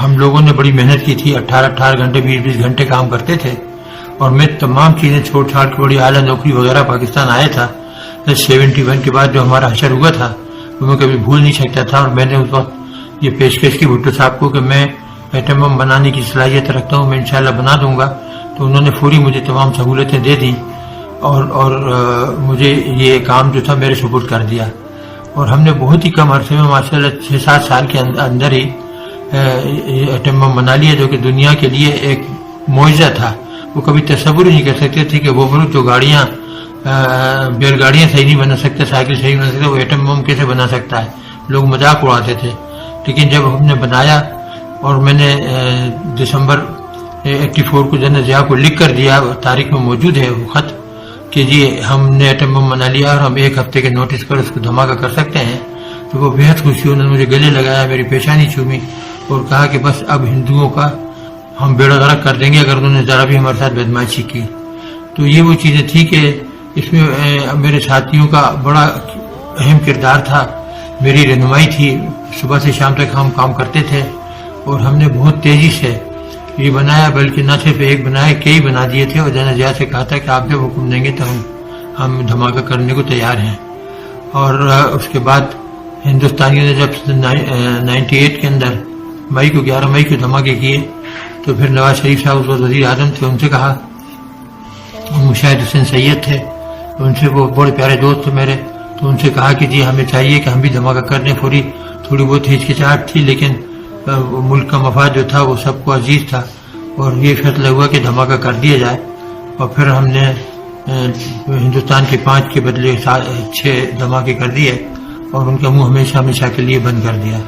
ہم لوگوں نے بڑی محنت کی تھی، 18 گھنٹے 20 گھنٹے کام کرتے تھے، اور میں تمام چیزیں چھوڑ چھاڑ کے بڑی اعلیٰ نوکری وغیرہ پاکستان آیا تھا 71 کے بعد جو ہمارا حشر ہوا تھا وہ میں کبھی بھول نہیں سکتا تھا. اور میں نے اس وقت یہ پیشکش کی بھٹو صاحب کو کہ میں ایٹم بم بنانے کی صلاحیت رکھتا ہوں، میں انشاءاللہ بنا دوں گا. تو انہوں نے فوری مجھے تمام سہولتیں دے دیں اور مجھے یہ کام جو تھا میرے سپرد کر دیا. اور ہم نے بہت ہی کم عرصے میں ماشاءاللہ 6-7 سال کے اندر ہی ایٹم بم بنا لیا، جو کہ دنیا کے لیے ایک معجزہ تھا. وہ کبھی تصور ہی نہیں کر سکتے تھے کہ وہ ملک جو گاڑیاں بیل گاڑیاں صحیح نہیں بنا سکتے، سائیکل صحیح بنا سکتے، وہ ایٹم بم کیسے بنا سکتا ہے. لوگ مذاق اڑاتے تھے. لیکن جب ہم نے بنایا اور میں نے دسمبر 84 کو جنرل ضیاء کو لکھ کر دیا، تاریخ میں موجود ہے وہ خط کہ جی ہم نے ایٹم بم بنا لیا اور ہم 1 ہفتے کے نوٹس پر اس کو دھماکہ کر سکتے ہیں، تو وہ بےحد خوشی. انہوں نے مجھے گلے لگایا، میری پیشانی چومی اور کہا کہ بس اب ہندوؤں کا ہم بیڑا غرق کر دیں گے اگر انہوں نے ذرا بھی ہمارے ساتھ بدمعاشی کی. تو یہ وہ چیزیں تھی کہ اس میں میرے ساتھیوں کا بڑا اہم کردار تھا، میری رہنمائی تھی. صبح سے شام تک ہم کام کرتے تھے اور ہم نے بہت تیزی سے یہ بنایا، بلکہ نہ صرف ایک بنایا، کئی بنا دیے تھے. اور جنرل ضیاء سے کہا تھا کہ آپ جب حکم دیں گے تو ہم دھماکہ کرنے کو تیار ہیں. اور اس کے بعد ہندوستانیوں نے جب 98 کے اندر 11 مئی کو دھماکے کیے تو پھر نواز شریف صاحب اس وقت وزیر اعظم تھے، ان سے کہا، مشاہد حسین سید تھے، ان سے وہ بڑے پیارے دوست تھے میرے، تو ان سے کہا کہ جی ہمیں چاہیے کہ ہم بھی دھماکہ کر دیں. تھوڑی بہت ہچکچاہٹ تھی، لیکن ملک کا مفاد جو تھا وہ سب کو عزیز تھا اور یہ فیصلہ ہوا کہ دھماکہ کر دیا جائے. اور پھر ہم نے ہندوستان کے 5 کے بدلے 6 دھماکے کر دیے اور ان کا منہ ہمیشہ کے لیے بند کر دیا.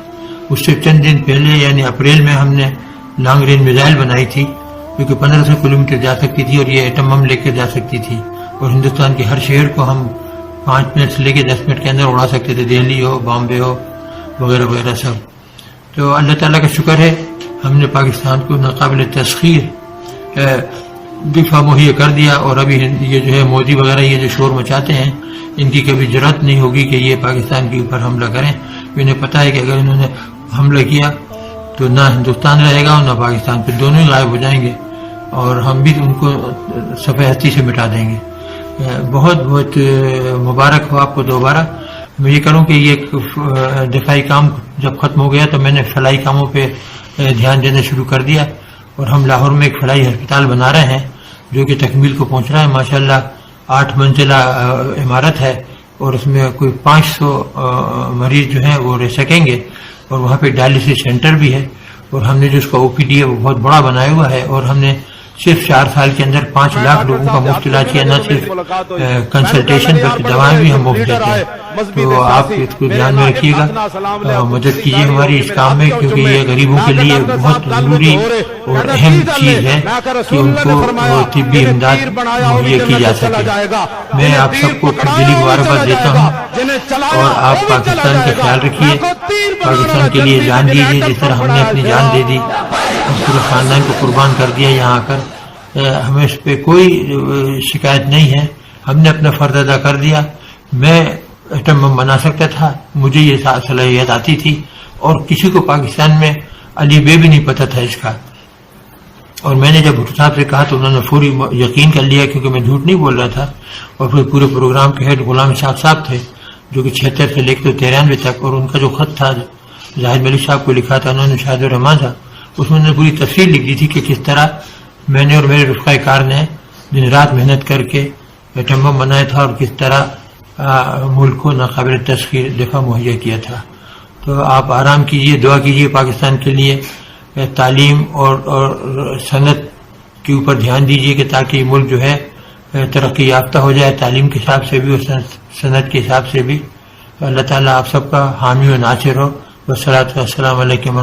اس سے چند دن پہلے یعنی اپریل میں ہم نے لانگ رینج میزائل بنائی تھی جو کہ 1500 کلومیٹر جا سکتی تھی اور یہ ایٹم بم لے کے جا سکتی تھی، اور ہندوستان کے ہر شہر کو ہم 5 منٹ سے لے کے 10 منٹ کے اندر اڑا سکتے تھے، دہلی ہو، بامبے ہو، وغیرہ وغیرہ سب. تو اللہ تعالیٰ کا شکر ہے ہم نے پاکستان کو ناقابل تسخیر دفاع مہیا کر دیا. اور ابھی یہ جو ہے مودی وغیرہ یہ جو شور مچاتے ہیں، ان کی کبھی جرأت نہیں ہوگی کہ یہ پاکستان کے اوپر حملہ کریں. انہیں پتہ ہے کہ اگر انہوں نے حملہ کیا تو نہ ہندوستان رہے گا اور نہ پاکستان، پھر دونوں ہی غائب ہو جائیں گے اور ہم بھی ان کو صفحہ ہستی سے مٹا دیں گے. بہت بہت مبارک ہو آپ کو دوبارہ. میں یہ کروں کہ یہ دفاعی کام جب ختم ہو گیا تو میں نے فلاحی کاموں پہ دھیان دینا شروع کر دیا، اور ہم لاہور میں ایک فلاحی ہسپتال بنا رہے ہیں جو کہ تکمیل کو پہنچ رہا ہے. ماشاءاللہ 8 منزلہ عمارت ہے اور اس میں کوئی 500 مریض جو ہیں وہ رہ سکیں گے، اور وہاں پہ ڈائلسس سینٹر بھی ہے. اور ہم نے جو اس کا OPD ہے وہ بہت بڑا بنایا ہوا ہے، اور ہم نے صرف 4 سال کے اندر 5 لاکھ لوگوں کا مفت علاج کیا، نہ صرف کنسلٹیشن بلکہ دوائیں بھی ہم مفت دیتے ہیں. تو آپ اس کو دھیان میں رکھیے گا، مدد کیجیے ہماری اس کام میں، کیونکہ یہ غریبوں کے لیے بہت ضروری اور اہم چیز ہے کہ ان کو طبی امداد مہیا کی جا سکے. میں آپ سب کو پھر دلی مبارکباد دیتا ہوں، اور آپ پاکستان کا خیال رکھیے، پاکستان کے لیے جان دیجیے جس طرح ہم نے اپنی جان دے دی، پورے خاندان کو قربان کر دیا یہاں آ کر. ہمیں اس پہ کوئی شکایت نہیں ہے، ہم نے اپنا فرض ادا کر دیا. میں ایٹم بم بنا سکتا تھا، مجھے یہ صلاحیت آتی تھی، اور کسی کو پاکستان میں علی بے بھی نہیں پتہ تھا اس کا. اور میں نے جب بھٹو صاحب سے کہا تو انہوں نے فوری یقین کر لیا، کیونکہ میں جھوٹ نہیں بول رہا تھا. اور پھر پورے پروگرام کے ہیڈ غلام شاہ صاحب تھے جو کہ 76 سے لے کے 93 تک، اور ان کا جو خط تھا زاہد ملک صاحب کو لکھا تھا انہوں نے، شاہد الرحمان صاحب، اس میں نے پوری تفصیل لکھ دی تھی کہ کس طرح میں نے اور میرے رفقائے کار نے دن رات محنت کر کے ایٹم بم بنایا تھا اور کس طرح ملک کو ناقابل تسخیر دفاع مہیا کیا تھا. تو آپ آرام کیجئے، دعا کیجئے پاکستان کے لیے، تعلیم اور صنعت کے اوپر دھیان دیجئے کہ تاکہ ملک جو ہے ترقی یافتہ ہو جائے، تعلیم کے حساب سے بھی اور صنعت کے حساب سے بھی. اللہ تعالیٰ آپ سب کا حامی و ناصر ہو. والصلاۃ والسلام علیکم.